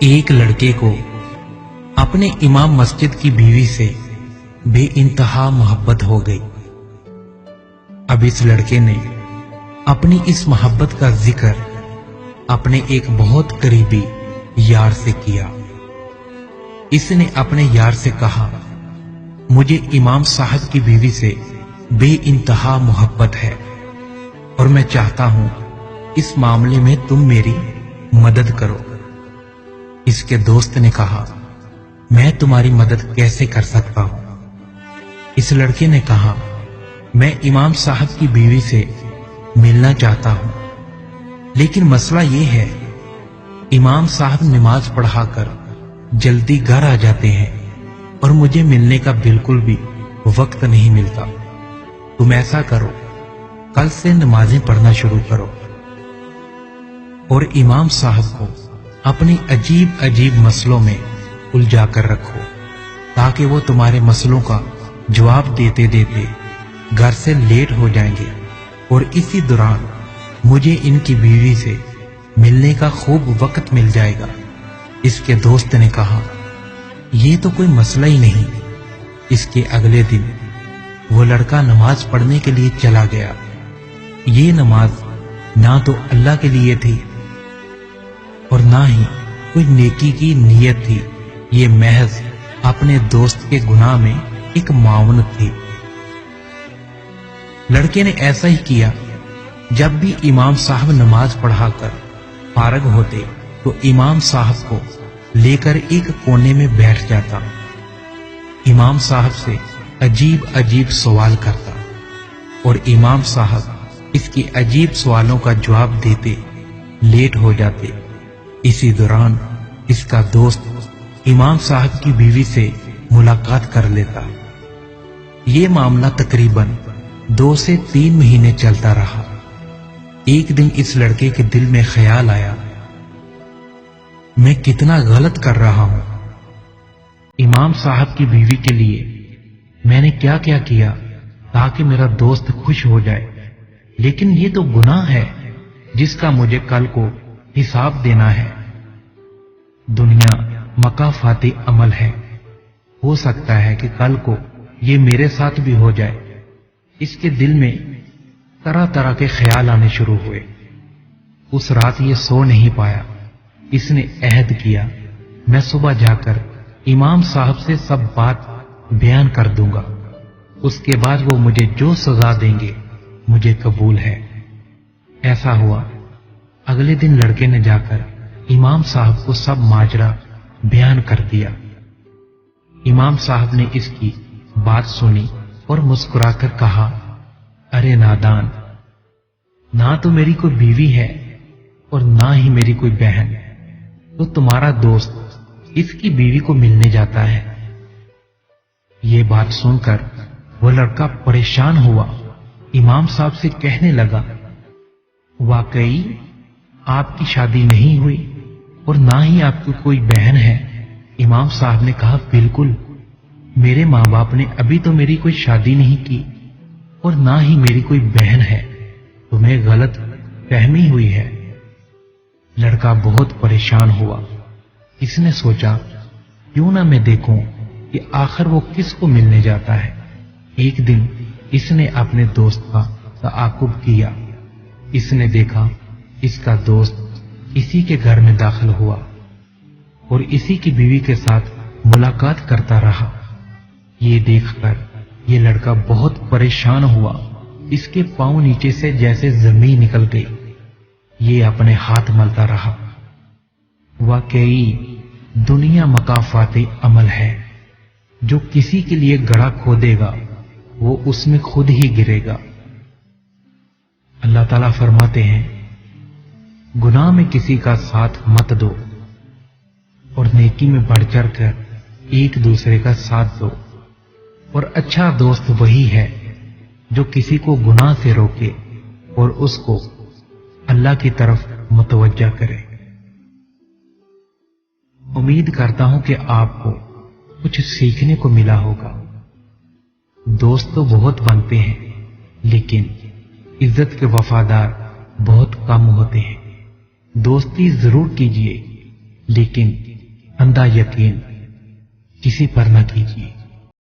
ایک لڑکے کو اپنے امام مسجد کی بیوی سے بے انتہا محبت ہو گئی۔ اب اس لڑکے نے اپنی اس محبت کا ذکر اپنے ایک بہت قریبی یار سے کیا۔ اس نے اپنے یار سے کہا، مجھے امام صاحب کی بیوی سے بے انتہا محبت ہے اور میں چاہتا ہوں اس معاملے میں تم میری مدد کرو۔ اس کے دوست نے کہا، میں تمہاری مدد کیسے کر سکتا ہوں؟ اس لڑکے نے کہا، میں امام صاحب کی بیوی سے ملنا چاہتا ہوں، لیکن مسئلہ یہ ہے امام صاحب نماز پڑھا کر جلدی گھر آ جاتے ہیں اور مجھے ملنے کا بالکل بھی وقت نہیں ملتا۔ تم ایسا کرو، کل سے نمازیں پڑھنا شروع کرو اور امام صاحب کو اپنی عجیب عجیب مسئلوں میں الجھا کر رکھو تاکہ وہ تمہارے مسئلوں کا جواب دیتے دیتے گھر سے لیٹ ہو جائیں گے، اور اسی دوران مجھے ان کی بیوی سے ملنے کا خوب وقت مل جائے گا۔ اس کے دوست نے کہا، یہ تو کوئی مسئلہ ہی نہیں۔ اس کے اگلے دن وہ لڑکا نماز پڑھنے کے لیے چلا گیا۔ یہ نماز نہ تو اللہ کے لیے تھی اور نہ ہی کوئی نیکی کی نیت تھی، یہ محض اپنے دوست کے گناہ میں ایک معاونت تھی۔ لڑکے نے ایسا ہی کیا۔ جب بھی امام صاحب نماز پڑھا کر فارغ ہوتے تو امام صاحب کو لے کر ایک کونے میں بیٹھ جاتا، امام صاحب سے عجیب عجیب سوال کرتا اور امام صاحب اس کے عجیب سوالوں کا جواب دیتے لیٹ ہو جاتے۔ اسی دوران اس کا دوست امام صاحب کی بیوی سے ملاقات کر لیتا۔ یہ معاملہ تقریباً 2 سے 3 مہینے چلتا رہا۔ ایک دن اس لڑکے کے دل میں خیال آیا، میں کتنا غلط کر رہا ہوں۔ امام صاحب کی بیوی کے لیے میں نے کیا کیا کیا تاکہ میرا دوست خوش ہو جائے، لیکن یہ تو گناہ ہے جس کا مجھے کل کو حساب دینا ہے۔ دنیا مکافاتی عمل ہے، ہو سکتا ہے کہ کل کو یہ میرے ساتھ بھی ہو جائے۔ اس کے دل میں طرح طرح کے خیال آنے شروع ہوئے۔ اس رات یہ سو نہیں پایا۔ اس نے عہد کیا، میں صبح جا کر امام صاحب سے سب بات بیان کر دوں گا، اس کے بعد وہ مجھے جو سزا دیں گے مجھے قبول ہے۔ ایسا ہوا۔ اگلے دن لڑکے نے جا کر امام صاحب کو سب ماجرا بیان کر دیا۔ امام صاحب نے اس کی بات سنی اور مسکرا کر کہا، ارے نادان، نہ تو میری کوئی بیوی ہے اور نہ ہی میری کوئی بہن، تو تمہارا دوست اس کی بیوی کو ملنے جاتا ہے۔ یہ بات سن کر وہ لڑکا پریشان ہوا۔ امام صاحب سے کہنے لگا، واقعی آپ کی شادی نہیں ہوئی اور نہ ہی آپ کی کوئی بہن ہے؟ امام صاحب نے کہا، بالکل، میرے ماں باپ نے ابھی تو میری کوئی شادی نہیں کی اور نہ ہی میری کوئی بہن ہے، تمہیں غلط فہمی ہوئی ہے۔ لڑکا بہت پریشان ہوا۔ اس نے سوچا، کیوں نہ میں دیکھوں کہ آخر وہ کس کو ملنے جاتا ہے۔ ایک دن اس نے اپنے دوست کا تعاقب کیا۔ اس نے دیکھا اس کا دوست اسی کے گھر میں داخل ہوا اور اسی کی بیوی کے ساتھ ملاقات کرتا رہا۔ یہ دیکھ کر یہ لڑکا بہت پریشان ہوا۔ اس کے پاؤں نیچے سے جیسے زمین نکل گئی۔ یہ اپنے ہاتھ ملتا رہا۔ واقعی دنیا مکافاتی عمل ہے، جو کسی کے لیے گڑھا کھودے گا وہ اس میں خود ہی گرے گا۔ اللہ تعالیٰ فرماتے ہیں، گناہ میں کسی کا ساتھ مت دو اور نیکی میں بڑھ چڑھ کر ایک دوسرے کا ساتھ دو، اور اچھا دوست وہی ہے جو کسی کو گناہ سے روکے اور اس کو اللہ کی طرف متوجہ کرے۔ امید کرتا ہوں کہ آپ کو کچھ سیکھنے کو ملا ہوگا۔ دوست تو بہت بنتے ہیں، لیکن عزت کے وفادار بہت کم ہوتے ہیں۔ دوستی ضرور کیجیے، لیکن اندھا یقین کسی پر نہ کیجیے۔